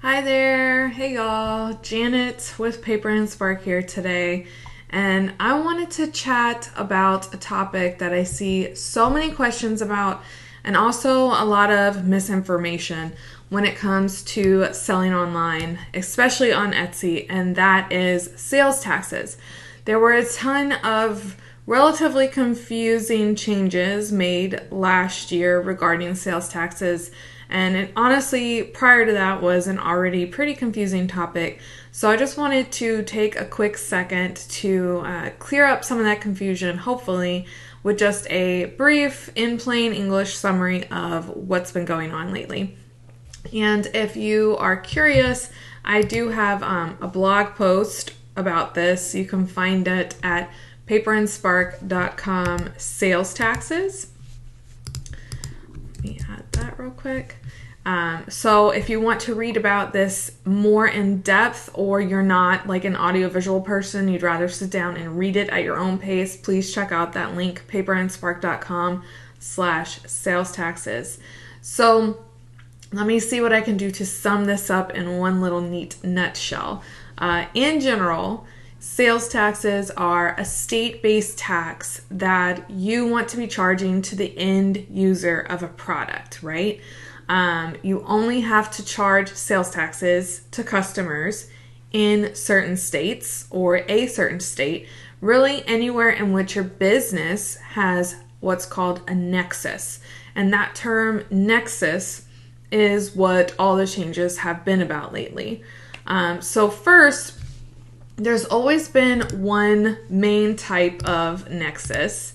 Hi there. Hey y'all. Janet with Paper and Spark here today. And I wanted to chat about a topic that I see so many questions about and also a lot of misinformation when it comes to selling online, especially on Etsy, and that is sales taxes. There were a ton of relatively confusing changes made last year regarding sales taxes. And it honestly, prior to that, was an already pretty confusing topic. So I just wanted to take a quick second to clear up some of that confusion, hopefully, with just a brief, in plain English summary of what's been going on lately. And if you are curious, I do have a blog post about this. You can find it at paperandspark.com sales taxes. Let me add that real quick. So if you want to read about this more in depth, or you're not like an audiovisual person, you'd rather sit down and read it at your own pace, please check out that link, paperandspark.com/sales taxes. So let me see what I can do to sum this up in one little neat nutshell. In general, sales taxes are a state-based tax that you want to be charging to the end user of a product, right? You only have to charge sales taxes to customers in certain states or a certain state, really anywhere in which your business has what's called a nexus. And that term nexus is what all the changes have been about lately. So first, there's always been one main type of nexus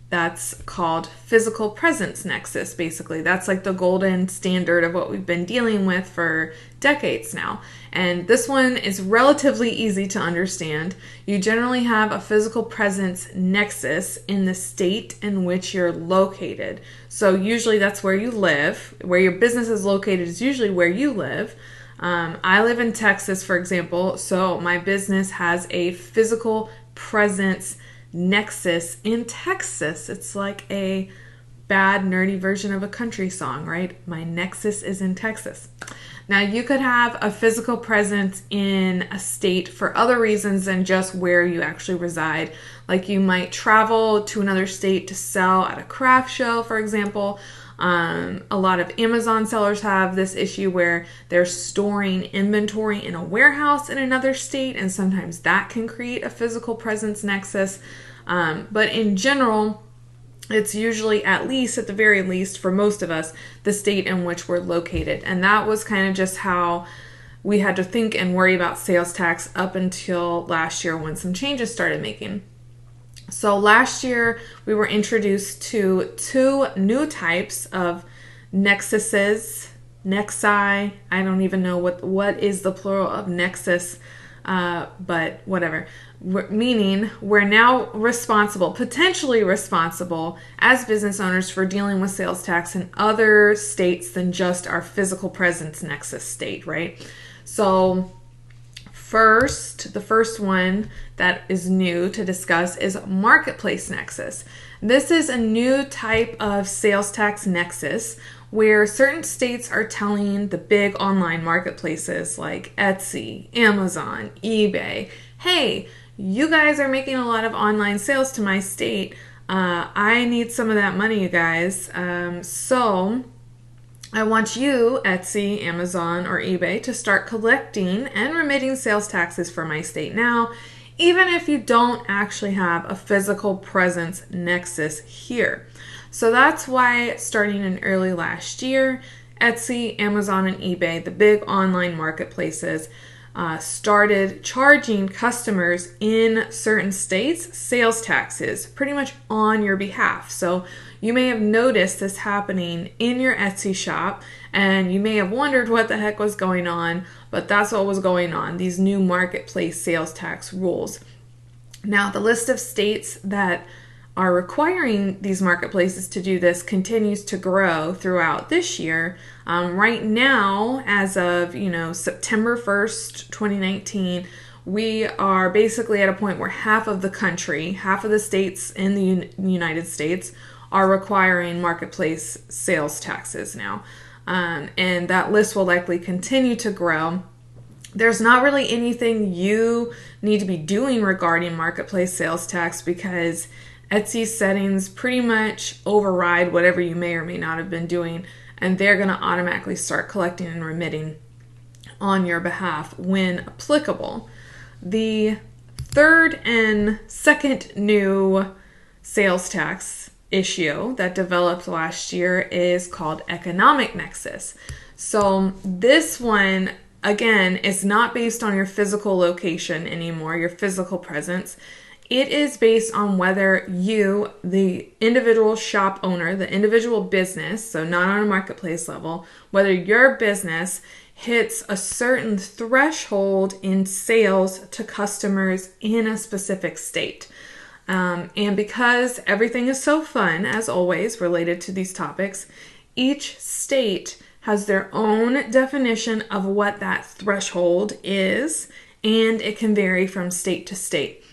that's called physical presence nexus, basically. That's like the golden standard of what we've been dealing with for decades now. And this one is relatively easy to understand. You generally have a physical presence nexus in the state in which you're located. So usually that's where you live. Where your business is located is usually where you live. I live in Texas, for example, so my business has a physical presence nexus in Texas. It's like a bad, nerdy version of a country song, right? My nexus is in Texas. Now, you could have a physical presence in a state for other reasons than just where you actually reside. Like you might travel to another state to sell at a craft show, for example. A lot of Amazon sellers have this issue where they're storing inventory in a warehouse in another state, and sometimes that can create a physical presence nexus. But in general, it's usually, at least at the very least for most of us, the state in which we're located. And that was kind of just how we had to think and worry about sales tax up until last year when some changes started making. So last year, we were introduced to two new types of nexuses, nexi. I don't even know what is the plural of nexus, but whatever. Meaning, we're now responsible, potentially responsible, as business owners for dealing with sales tax in other states than just our physical presence nexus state, right? So the first one that is new to discuss is marketplace nexus. This is a new type of sales tax nexus where certain states are telling the big online marketplaces like Etsy, Amazon, eBay, hey, you guys are making a lot of online sales to my state. I need some of that money, you guys. So I want you, Etsy, Amazon, or eBay, to start collecting and remitting sales taxes for my state now, even if you don't actually have a physical presence nexus here. So that's why, starting in early last year, Etsy, Amazon, and eBay, the big online marketplaces, started charging customers in certain states sales taxes pretty much on your behalf. So you may have noticed this happening in your Etsy shop, and you may have wondered what the heck was going on, but that's what was going on, these new marketplace sales tax rules. Now, the list of states that are requiring these marketplaces to do this continues to grow throughout this year. Right now, as of September 1st, 2019, we are basically at a point where half of the states in the United States are requiring marketplace sales taxes now. and that list will likely continue to grow. There's not really anything you need to be doing regarding marketplace sales tax because Etsy's settings pretty much override whatever you may or may not have been doing, and they're going to automatically start collecting and remitting on your behalf when applicable. The third and second new sales tax issue that developed last year is called Economic Nexus. So this one, again, is not based on your physical location anymore, your physical presence. It is based on whether you, the individual shop owner, the individual business, so not on a marketplace level, whether your business hits a certain threshold in sales to customers in a specific state. And because everything is so fun, as always, related to these topics, each state has their own definition of what that threshold is, and it can vary from state to state.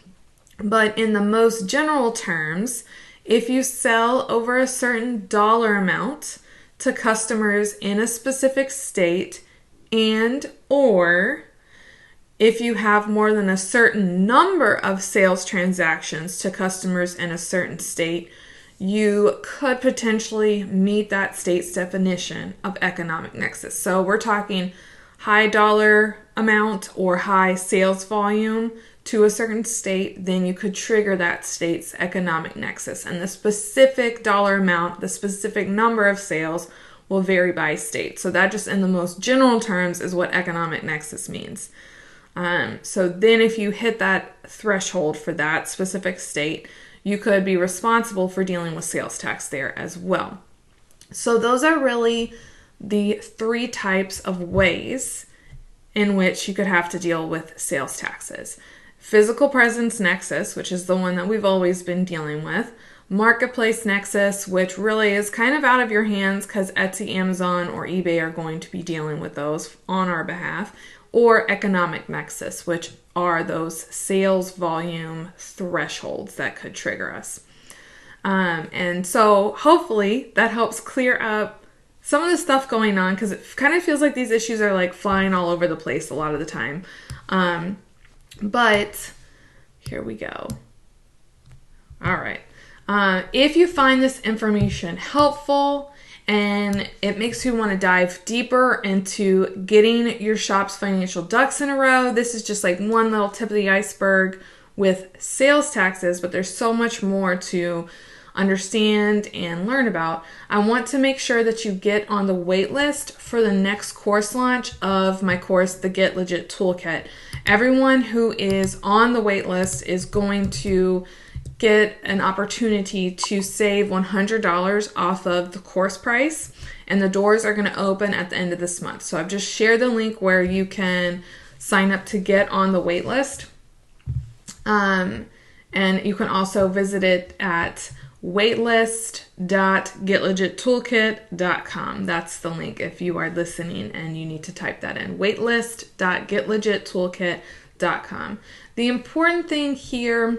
But in the most general terms, if you sell over a certain dollar amount to customers in a specific state, and or if you have more than a certain number of sales transactions to customers in a certain state, you could potentially meet that state's definition of economic nexus. So we're talking high dollar amount or high sales volume to a certain state, then you could trigger that state's economic nexus. And the specific dollar amount, the specific number of sales will vary by state. So that just in the most general terms is what economic nexus means. So then if you hit that threshold for that specific state, you could be responsible for dealing with sales tax there as well. So those are really the three types of ways in which you could have to deal with sales taxes. Physical presence nexus, which is the one that we've always been dealing with. Marketplace nexus, which really is kind of out of your hands because Etsy, Amazon, or eBay are going to be dealing with those on our behalf. Or economic nexus, which are those sales volume thresholds that could trigger us. And so hopefully that helps clear up some of the stuff going on, because it kind of feels like these issues are like flying all over the place a lot of the time. But here we go. All right. If you find this information helpful and it makes you want to dive deeper into getting your shop's financial ducks in a row, this is just like one little tip of the iceberg with sales taxes, but there's so much more to understand and learn about. I want to make sure that you get on the wait list for the next course launch of my course, the Get Legit Toolkit. Everyone who is on the wait list is going to get an opportunity to save $100 off of the course price, and the doors are going to open at the end of this month. So I've just shared the link where you can sign up to get on the wait list. And you can also visit it at waitlist.getlegittoolkit.com. That's the link if you are listening and you need to type that in. waitlist.getlegittoolkit.com. The important thing here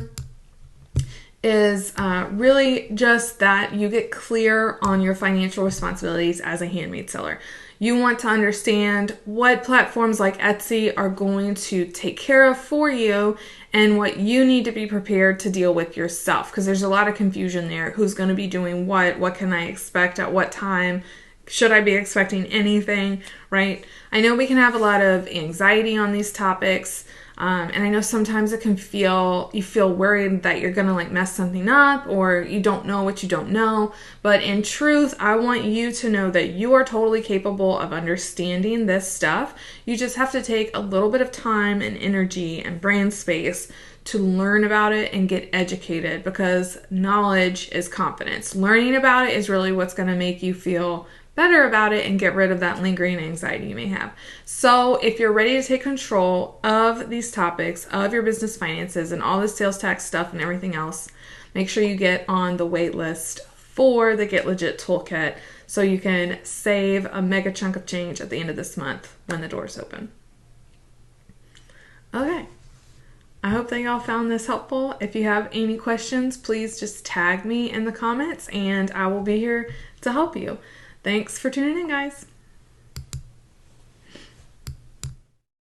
is really just that you get clear on your financial responsibilities as a handmade seller. You want to understand what platforms like Etsy are going to take care of for you and what you need to be prepared to deal with yourself, because there's a lot of confusion there. Who's going to be doing what can I expect at what time? Should I be expecting anything, right? I know we can have a lot of anxiety on these topics. And I know sometimes it can you feel worried that you're going to like mess something up, or you don't know what you don't know. But in truth, I want you to know that you are totally capable of understanding this stuff. You just have to take a little bit of time and energy and brain space to learn about it and get educated, because knowledge is confidence. Learning about it is really what's going to make you feel better about it and get rid of that lingering anxiety you may have. So if you're ready to take control of these topics, of your business finances and all the sales tax stuff and everything else, make sure you get on the wait list for the Get Legit Toolkit so you can save a mega chunk of change at the end of this month when the doors open. Okay. I hope that y'all found this helpful. If you have any questions, please just tag me in the comments and I will be here to help you. Thanks for tuning in, guys.